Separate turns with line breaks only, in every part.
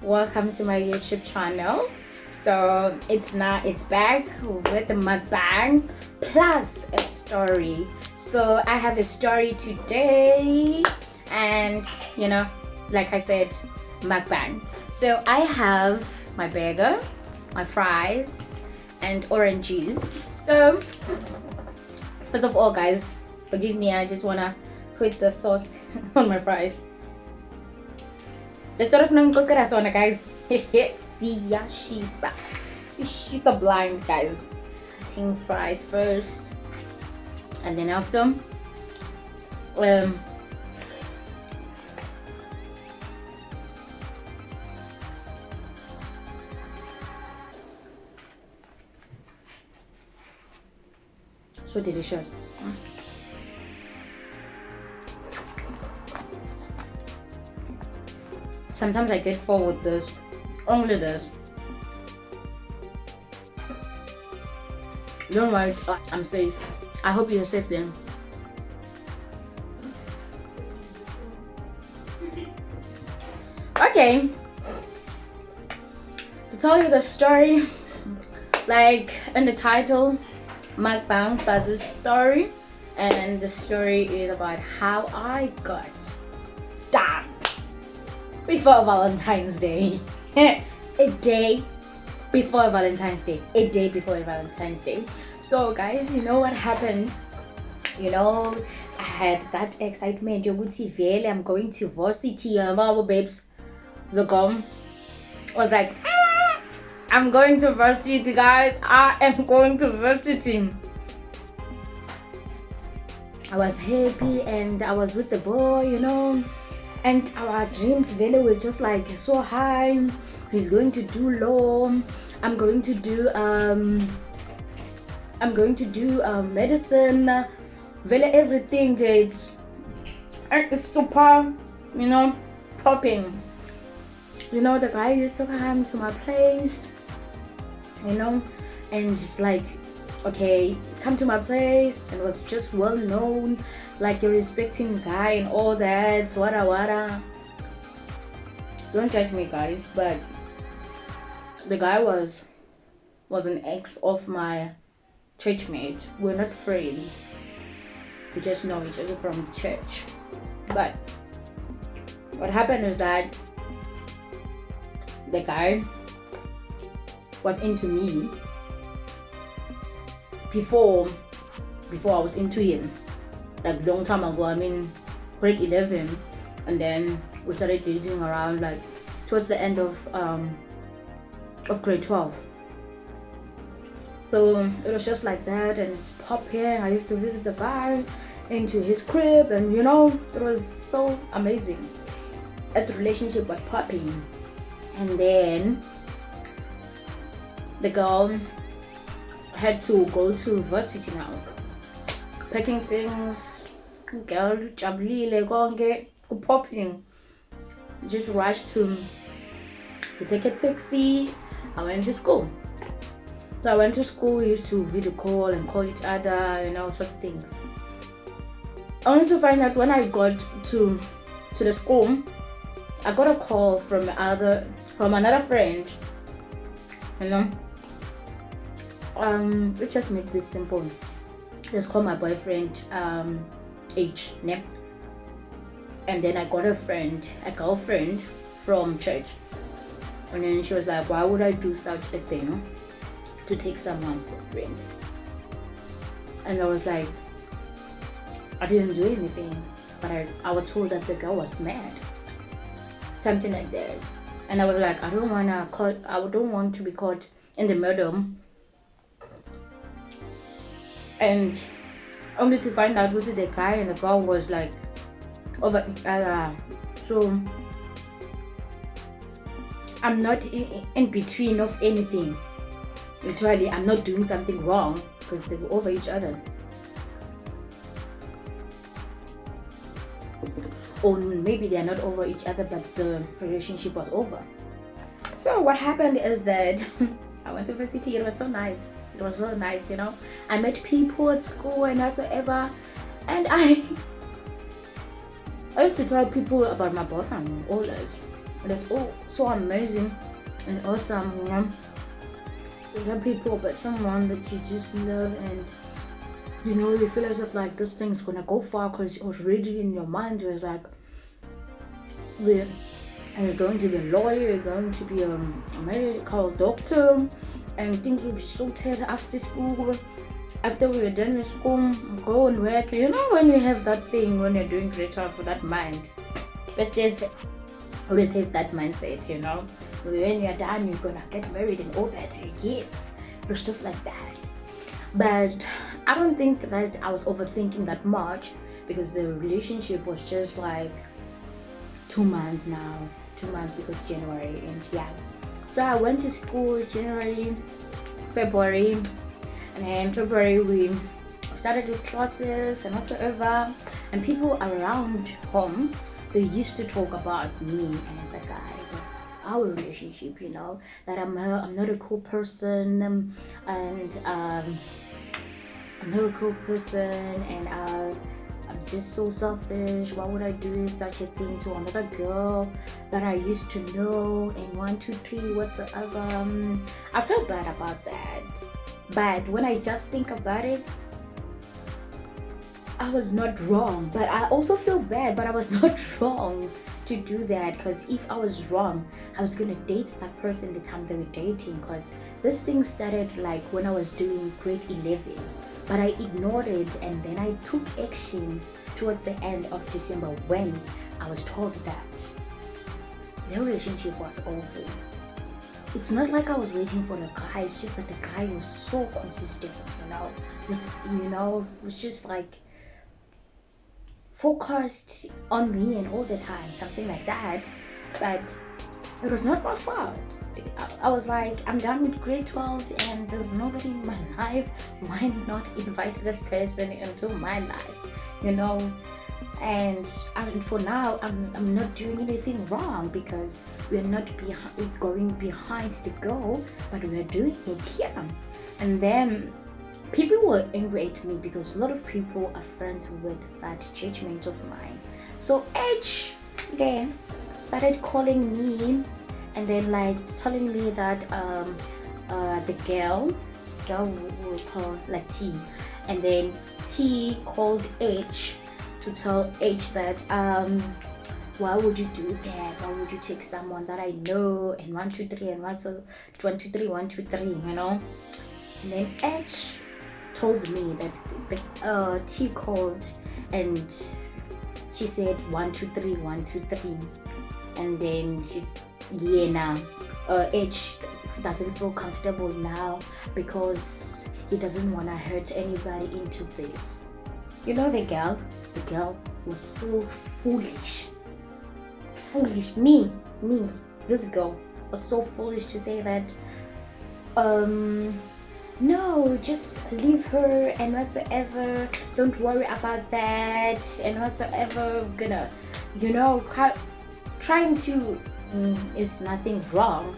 welcome to my YouTube channel. So it's back with the mukbang plus a story. So I have a story today, and like I said, mukbang. So I have my burger, my fries, and orange juice. So first of all, guys, forgive me, I just wanna put the sauce on my fries. Let's start off now, guys. She's a blind, guys. Eating fries first, and then after so delicious. Sometimes I get full with this, only this. Don't worry, I'm safe. I hope you're safe then. Okay, to tell you the story, like in the title, mukbang versus story, and the story is about how I got down before Valentine's Day. A day before Valentine's Day. A day before Valentine's Day. So guys, you know what happened? I had that excitement. I'm going to varsity, babes. The girl was like, I'm going to varsity, guys. I am going to varsity. I was happy and I was with the boy, and our dreams really were just like so high. He's going to do law. I'm going to do medicine. Really everything that is super, popping. The guy used to come to my place, and just like, okay, come to my place, and was just well known, like a respecting guy and all that. Wada. Don't judge me, guys, but the guy was an ex of my church mate. We're not friends. We just know each other from church. But what happened is that the guy was into me before I was into him, like long time ago. I mean, grade 11, and then we started dating around like towards the end of grade 12. So it was just like that, and it's popping. I used to visit the guy into his crib, and it was so amazing. That relationship was popping. And then the girl had to go to university now, packing things. Girl, jabulile konke popping. Just rushed to take a taxi. I went to school. So I went to school. We used to video call and call each other, sort of things. Only to find out when I got to the school, I got a call from another friend. Let's just make this simple. Just call my boyfriend H, ne? And then I got a girlfriend from church. And then she was like, why would I do such a thing to take someone's boyfriend? And I was like, I didn't do anything, but I was told that the girl was mad, something like that. And I was like, I don't want to be caught in the middle. And only to find out was the guy and the girl was like over each other. So I'm not in between of anything. Literally, I'm not doing something wrong because they were over each other. Or maybe they're not over each other, but the relationship was over. So what happened is that I went to university. It was so nice. It was really nice, I met people at school and whatsoever. And I used to tell people about my boyfriend, all that. And it's all so amazing and awesome, you know. Some people, but someone that you just love, and you know, you feel as if like this thing's gonna go far because already in your mind you're like, we're going to be a lawyer, you're going to be a medical doctor, and things will be sorted after school. After we're done with school, go and work. You know, when you have that thing, when you're doing greater for that mind, always have that mindset, you know. When you're done, you're gonna get married and all that. Yes, it was just like that. But I don't think that I was overthinking that much, because the relationship was just like 2 months now. 2 months because January, and yeah. So I went to school January, February, and then February we started with classes and whatsoever. And people around home, they used to talk about me and the guy, our relationship, you know, that I'm not a cool person, and I'm not a cool person, and I'm just so selfish. Why would I do such a thing to another girl that I used to know, and 1, 2, 3 whatsoever. I felt bad about that, but when I just think about it, I was not wrong. But I also feel bad, but I was not wrong to do that, because if I was wrong, I was gonna date that person the time they were dating, because this thing started like when I was doing grade 11, but I ignored it, and then I took action towards the end of December when I was told that the relationship was over. It's not like I was waiting for the guy, it's just that the guy was so consistent, you know, it was just like focused on me and all the time, something like that. But it was not my fault. I was like, I'm done with grade 12 and there's nobody in my life. Why not invite this person into my life, you know? And for now, I'm not doing anything wrong, because we're not going behind the goal, but we're doing it here. And then people were angry at me because a lot of people are friends with that judgment of mine. So H then started calling me, and then like telling me that the girl will call like T, and then T called H to tell H that why would you do that? Why would you take someone that I know, and 1, 2, 3 and 1, so 1, 2, 3, 1, 2, 3, you know? And then H told me that the T called and she said 1, 2, 3, 1, 2, 3, and then now H doesn't feel comfortable now because he doesn't want to hurt anybody into this. You know, the girl was so foolish. Me, this girl was so foolish to say that no, just leave her and whatsoever, don't worry about that and whatsoever, gonna, you know, trying to is nothing wrong.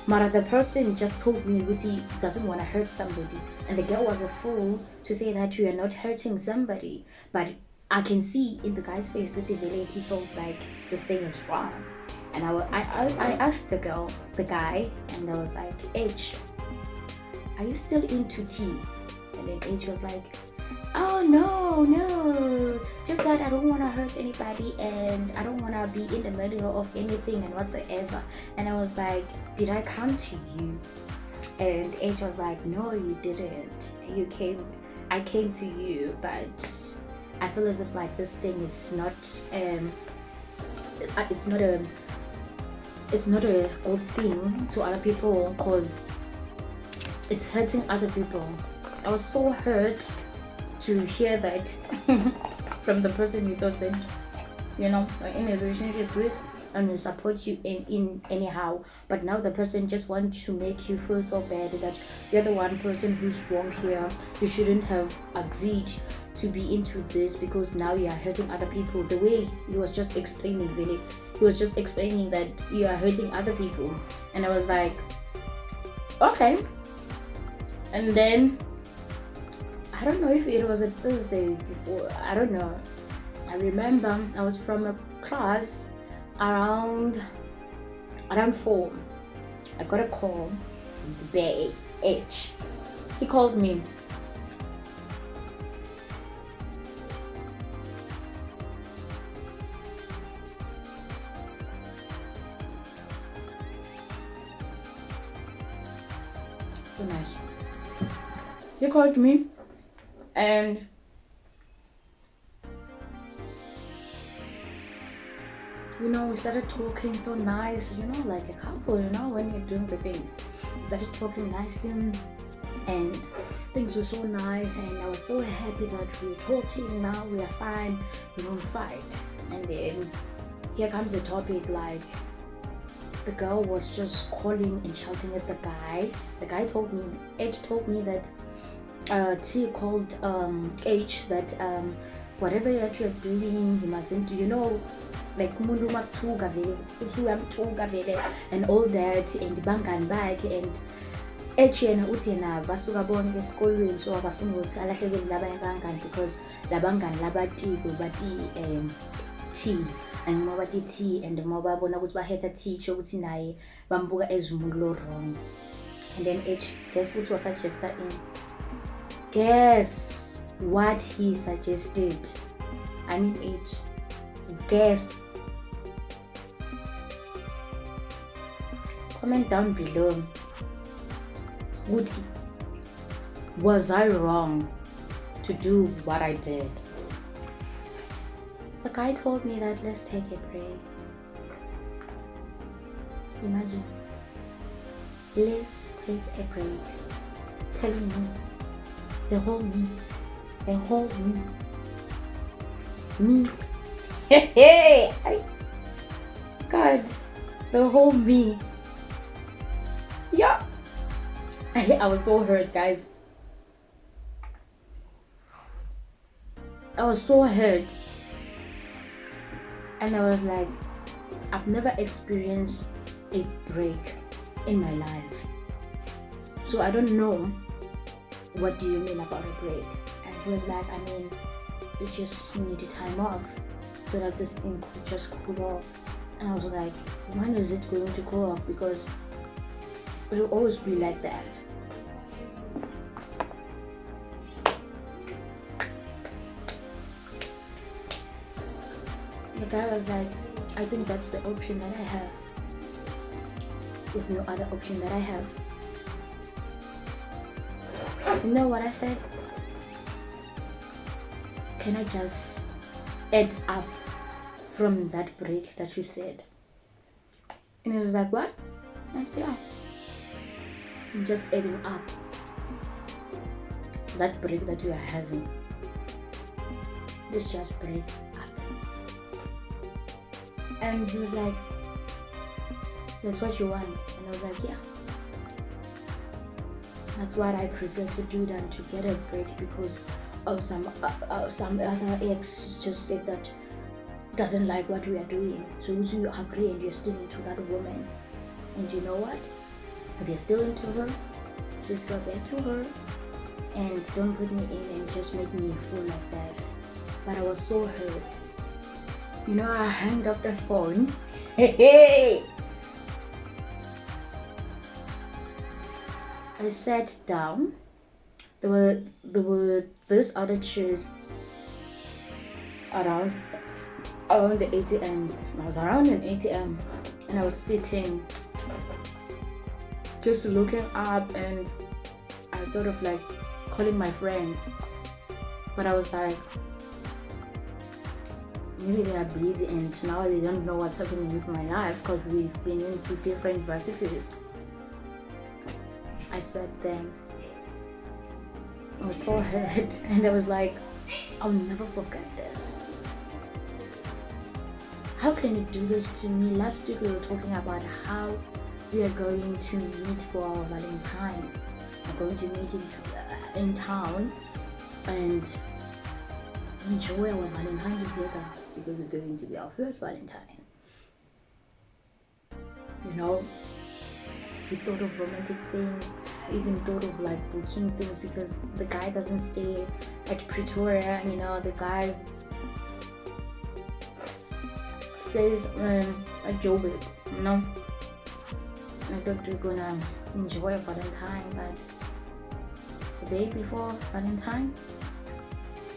But the person just told me that he doesn't want to hurt somebody, and the girl was a fool to say that you are not hurting somebody. But I can see in the guy's face because he feels like this thing is wrong. And I asked the guy, and I was like, H, are you still into T? And then H was like, oh no, just that I don't want to hurt anybody and I don't want to be in the middle of anything and whatsoever. And I was like, did I come to you? And H was like, no, you didn't. I came to you, but I feel as if like this thing is not it's not a good thing to other people, because it's hurting other people. I was so hurt to hear that from the person you thought that, you know, in a relationship with and will support you in anyhow, but now the person just wants to make you feel so bad that you're the one person who's wrong here. You shouldn't have agreed to be into this because now you are hurting other people. The way he was just explaining, really, he was just explaining that you are hurting other people, and I was like, okay. And then I don't know if it was a Thursday before, I don't know. I remember I was from a class around Around 4, I got a call from the Bay H. He called me. So nice. He called me and we started talking so nice, like a couple, when you're doing the things. We started talking nicely and things were so nice, and I was so happy that we're talking now, we are fine, we don't fight. And then here comes the topic, like the girl was just calling and shouting at the guy. The guy told me, H told me that T called H that whatever that you're doing, you mustn't, like umuntu makuthuka vele uthi uyamthuka vele and all that, and bangani bakhe, and H yena uthi yena basuka bonke esikolweni, so abafuni ukuthi alahlekele labanye abangani because labangani labatiko bati T, and uma bati T and uma babona ukuthi bahetha T kusho ukuthi naye bambuka as umuntu lo wrong. And then H, guess what was suggested in? Guess what he suggested? I mean H, guess. Comment down below. Uti, was I wrong to do what I did? The guy told me that let's take a break. Imagine, let's take a break. Telling me, the whole me, me. Hey, God, the whole me. Yeah. I was so hurt, guys. I was so hurt. And I was like, I've never experienced a break in my life. So I don't know, what do you mean about a break? And he was like, I mean, you just need time off so that this thing could just cool off. And I was like, when is it going to cool off? Because it will always be like that. The guy was like, I think that's the option that I have. There's no other option that I have. You know what I said? Can I just add up from that break that you said? And he was like, what? I said, yeah. I'm just adding up that break that you are having. Let's just break up. And he was like, that's what you want? And I was like, yeah. That's what I prefer to do than to get a break because of some other ex just said that doesn't like what we are doing. So would you agree and you're still into that woman? And you know what? If you're still into her, just go back to her and don't put me in and just make me a fool like that. But I was so hurt. I hung up the phone. Hey! I sat down. There were those other chairs around the ATMs. I was around an ATM and I was sitting just looking up, and I thought of like calling my friends, but I was like, maybe they are busy and now they don't know what's happening with my life because we've been into different varsities. I sat there. I was so hurt and I was like, I'll never forget this. How can you do this to me? Last week we were talking about how we are going to meet for our Valentine. We're going to meet in town and enjoy our Valentine together because it's going to be our first Valentine. We thought of romantic things. We even thought of like booking things because the guy doesn't stay at Pretoria. The guy stays at Joburg. I thought we were gonna enjoy Valentine, but the day before Valentine,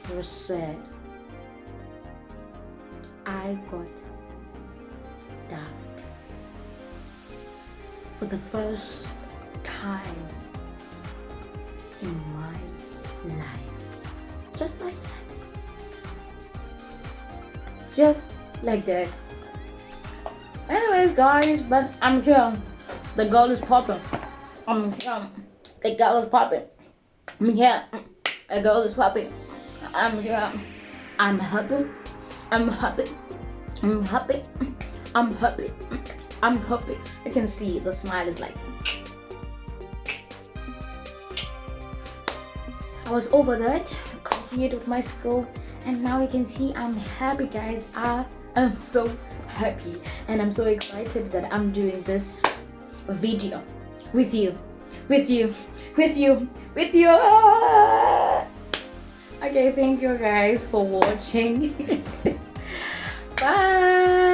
it was sad. I got dumped for the first time in my life. Just like that. Just like that. Anyways, guys, but I'm here. The girl is popping. I'm here. The girl is popping. I'm here. The girl is popping. I'm here. I'm happy. I'm happy. I'm happy. I'm happy. I'm happy. You can see the smile is like. I was over that, continued with my school, and now you can see I'm happy, guys. I am so happy, and I'm so excited that I'm doing this video with you. Okay, thank you guys for watching. Bye.